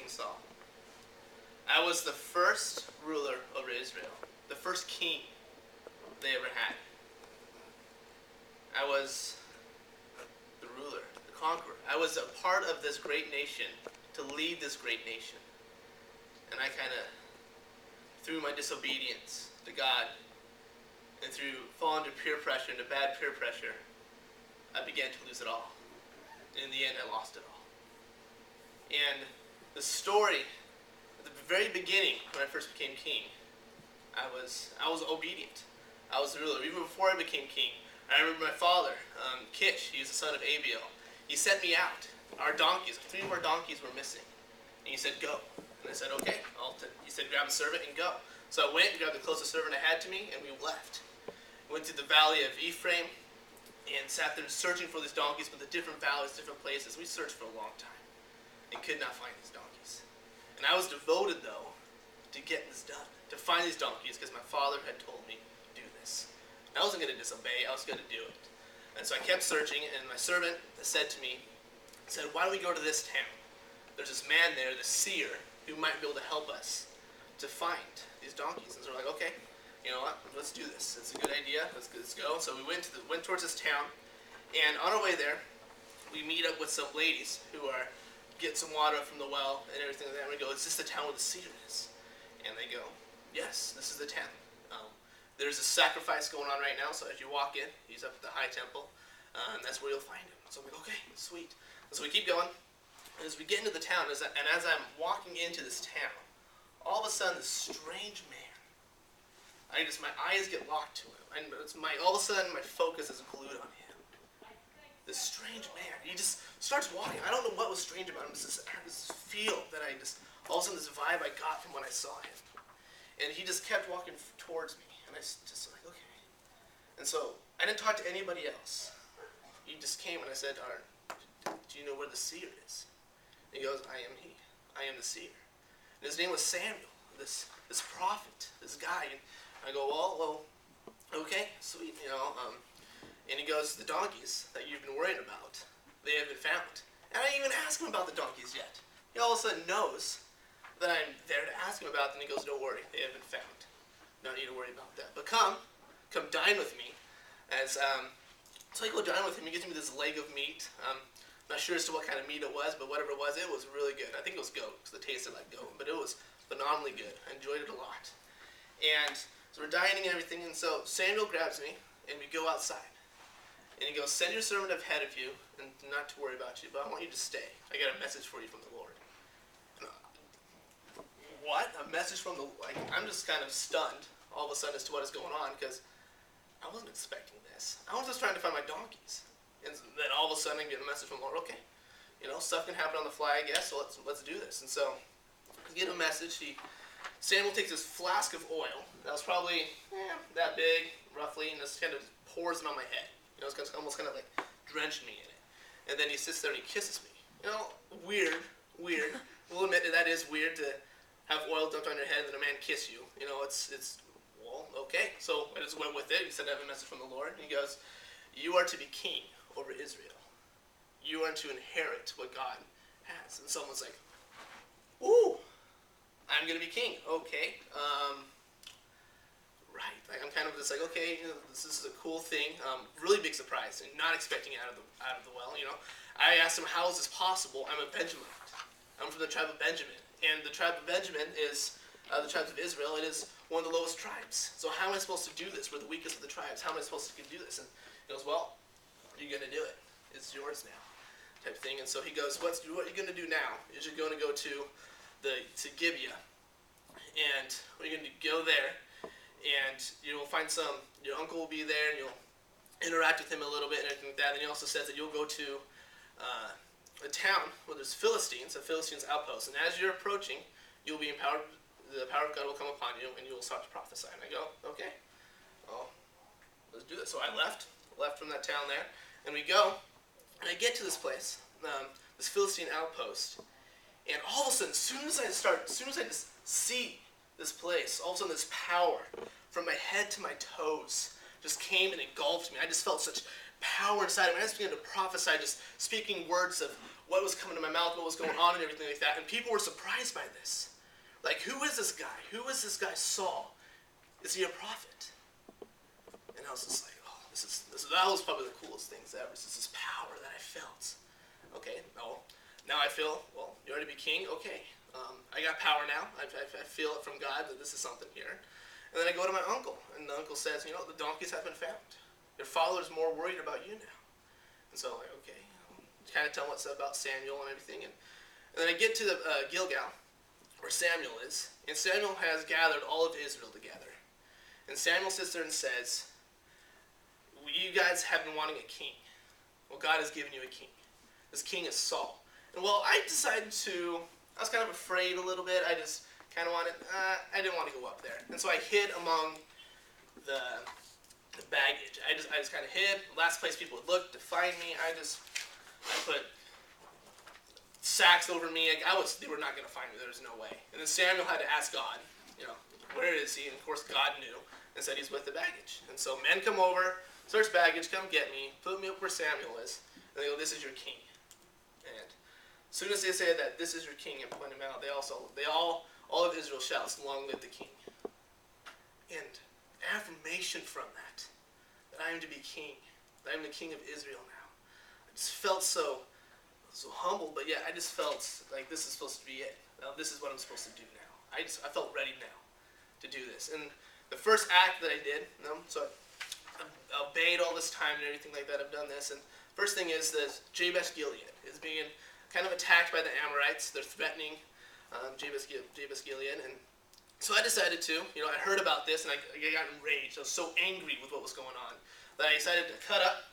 King Saul. I was the first ruler over Israel, the first king they ever had. I was the ruler, the conqueror. I was a part of this great nation, to lead this great nation. And I kind of, through my disobedience to God, and through falling to peer pressure, into bad peer pressure, I began to lose it all. And in the end, I lost it all. And the story, at the very beginning, when I first became king, I was obedient. I was the ruler. Even before I became king, I remember my father, Kish, he was the son of Abiel. He sent me out. Our donkeys, 3 of our donkeys were missing. And he said, go. And I said, okay. He said, grab a servant and go. So I went and grabbed the closest servant I had to me, and we left. Went to the valley of Ephraim and sat there searching for these donkeys, but the different valleys, different places. We searched for a long time and could not find these donkeys. And I was devoted, though, to get this done, to find these donkeys, because my father had told me, do this. And I wasn't going to disobey, I was going to do it. And so I kept searching, and my servant said to me, why don't we go to this town? There's this man there, the seer, who might be able to help us to find these donkeys. And so we're like, okay, you know what, let's do this. It's a good idea, let's go. So we went towards this town, and on our way there, we meet up with some ladies who are getting some water from the well and everything like that. And we go, is this the town where the seer is? And they go, yes, this is the town. There's a sacrifice going on right now, so as you walk in, he's up at the high temple, and that's where you'll find him. So I'm like, okay, sweet. And so we keep going, and as we get into the town, as I'm walking into this town, all of a sudden, this strange man, my eyes get locked to him. All of a sudden, my focus is glued on him. This strange man, he just starts walking. I don't know what was strange about him. This feel that all of a sudden, this vibe I got from when I saw him. And he just kept walking towards me. And I just like, okay. And so, I didn't talk to anybody else. He just came and I said, do you know where the seer is? And he goes, I am he. I am the seer. And his name was Samuel, this prophet, this guy. And I go, well, okay, sweet, and he goes, the donkeys that you've been worrying about, they have been found. And I didn't even ask him about the donkeys yet. He all of a sudden knows that I'm there to ask him about them, and he goes, don't worry, they have been found. No need to worry about that. But come dine with me. So I go dine with him. He gives me this leg of meat. Not sure as to what kind of meat it was, but whatever it was really good. I think it was goat, because it tasted like goat, but it was phenomenally good. I enjoyed it a lot. And so we're dining and everything, and so Samuel grabs me, and we go outside. And he goes, send your servant ahead of you, and not to worry about you, but I want you to stay. I got a message for you from the Lord. What? A message from the Lord? I'm just kind of stunned all of a sudden as to what is going on, because I wasn't expecting this. I was just trying to find my donkeys. And then all of a sudden I get a message from the Lord, okay, stuff can happen on the fly, I guess, so let's do this. And so I get a message. Samuel takes this flask of oil that was probably that big, roughly, and just kind of pours it on my head. It's almost kind of like drenched me in it. And then he sits there and he kisses me. Weird. We'll admit that is weird to have oil dumped on your head and then a man kiss you. Well, okay. So I just went with it. He said, I have a message from the Lord. And he goes, you are to be king over Israel. You are to inherit what God has. And someone's like, ooh, I'm going to be king. Okay. Right. I'm kind of just like, okay, this is a cool thing. Really big surprise. And not expecting it out of the well, I asked him, how is this possible? I'm a Benjaminite. I'm from the tribe of Benjamin. And the tribe of Benjamin is the tribes of Israel. It is one of the lowest tribes. So how am I supposed to do this? We're the weakest of the tribes. How am I supposed to do this? And he goes, well, you're going to do it. It's yours now, type thing. And so he goes, what you're going to do now is you're going to go to Gibeah. And you're going to go there, and you'll find your uncle will be there, and you'll interact with him a little bit and everything like that. And he also says that you'll go to a town where there's Philistines, a Philistines outpost. And as you're approaching, you'll be empowered, the power of God will come upon you, and you will start to prophesy. And I go, okay, well, let's do this. So I left from that town there, and we go, and I get to this place, this Philistine outpost, and all of a sudden, as soon as I just see this place, all of a sudden this power from my head to my toes just came and engulfed me. I just felt such power inside of me. I just began to prophesy, just speaking words of what was coming to my mouth, what was going on, and everything like that. And people were surprised by this. Like, who is this guy? Who is this guy Saul? Is he a prophet? And I was just like, oh, that was probably the coolest things ever. This is this power that I felt. Okay, now I feel, well, you're ready to be king? Okay, I got power now. I feel it from God that this is something here. And then I go to my uncle, and the uncle says, you know, the donkeys have been found. Your father's more worried about you now. And so I'm like, okay, kind of tell what's about Samuel and everything. And then I get to the Gilgal, where Samuel is, and Samuel has gathered all of Israel together. And Samuel sits there and says, you guys have been wanting a king. Well, God has given you a king. This king is Saul. And well, I decided to, I was kind of afraid a little bit. I just kind of wanted, I didn't want to go up there. And so I hid among the baggage. I just kind of hid. Last place people would look to find me, I put sacks over me. They were not going to find me. There was no way. And then Samuel had to ask God, you know, where is he? And of course God knew and said he's with the baggage. And so men come over, search baggage, come get me, put me up where Samuel is, and they go, this is your king. And as soon as they say that this is your king and point him out, all of Israel shouts, long live the king. And affirmation from that I am to be king, that I am the king of Israel now. I just felt so humbled, but yet I just felt like this is supposed to be it. Now this is what I'm supposed to do now. I felt ready now to do this. And the first act that I did, so I obeyed all this time and everything like that. I've done this, and first thing is that Jabesh Gilead is being kind of attacked by the Amorites. They're threatening Jabesh Gilead, and so I decided to, I heard about this, and I got enraged. I was so angry with what was going on that I decided to cut up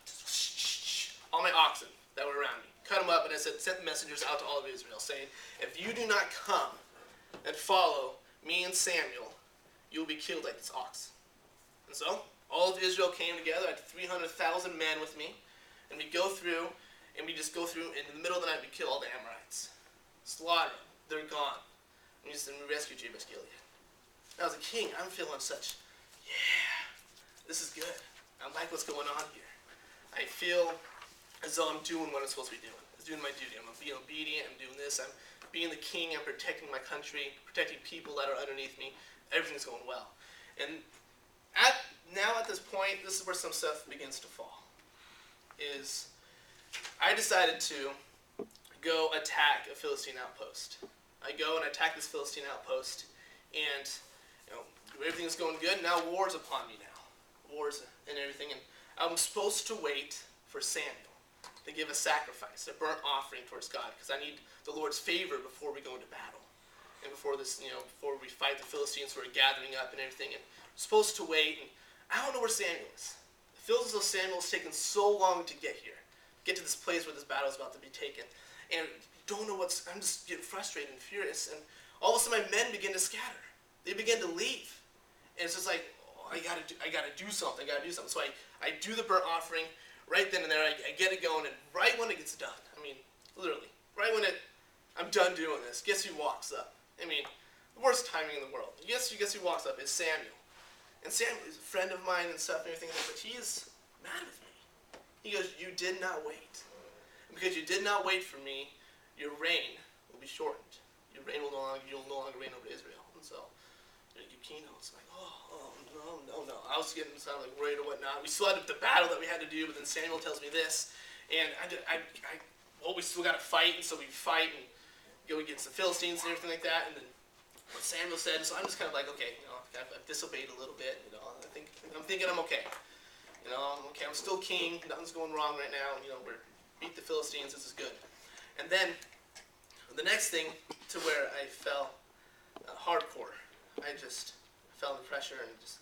all my oxen that were around me. Cut them up, and I sent messengers out to all of Israel, saying, if you do not come and follow me and Samuel, you will be killed like this ox. And so all of Israel came together. I had 300,000 men with me, and we go through, and we just go through, and in the middle of the night we kill all the Amorites. Slaughter them. They're gone. And we rescue Jabesh Gilead. Now as a king, I'm feeling such, this is good. I like what's going on here. I feel as though I'm doing what I'm supposed to be doing. I'm doing my duty. I'm being obedient. I'm doing this. I'm being the king. I'm protecting my country, protecting people that are underneath me. Everything's going well. And at this point, this is where some stuff begins to fall. I decided to go attack a Philistine outpost. I go and attack this Philistine outpost, and everything's going good. Now war's upon me now. Wars and everything. And I'm supposed to wait for Samuel to give a sacrifice, a burnt offering towards God, because I need the Lord's favor before we go into battle. And before before we fight the Philistines who are gathering up and everything. And I'm supposed to wait, and I don't know where Samuel is. It feels as though Samuel's taken so long to get here, get to this place where this battle is about to be taken. And don't know I'm just getting frustrated and furious. And all of a sudden my men begin to scatter. They begin to leave. And it's just like, I gotta do something. So I do the burnt offering right then and there. I get it going, and right when it gets done, literally, right when I'm done doing this, guess who walks up? The worst timing in the world. Guess who walks up is Samuel. And Samuel is a friend of mine and stuff and everything, but he is mad with me. He goes, you did not wait. And because you did not wait for me, your reign will be shortened. You'll no longer reign over Israel. And so, it's like, no. I was getting like worried or whatnot. We still had the battle that we had to do, but then Samuel tells me this, and we still got to fight, and so we fight and go against the Philistines and everything like that. And then what Samuel said, so I'm just kind of like, okay, I've disobeyed a little bit. I'm thinking I'm okay. I'm okay. I'm still king. Nothing's going wrong right now. We're beat the Philistines. This is good. And then the next thing to where I fell hardcore. I just fell under pressure and just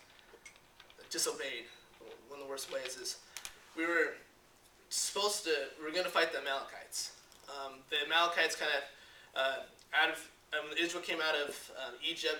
disobeyed. One of the worst ways is we were going to fight the Amalekites. The Amalekites kind of Israel came out of Egypt.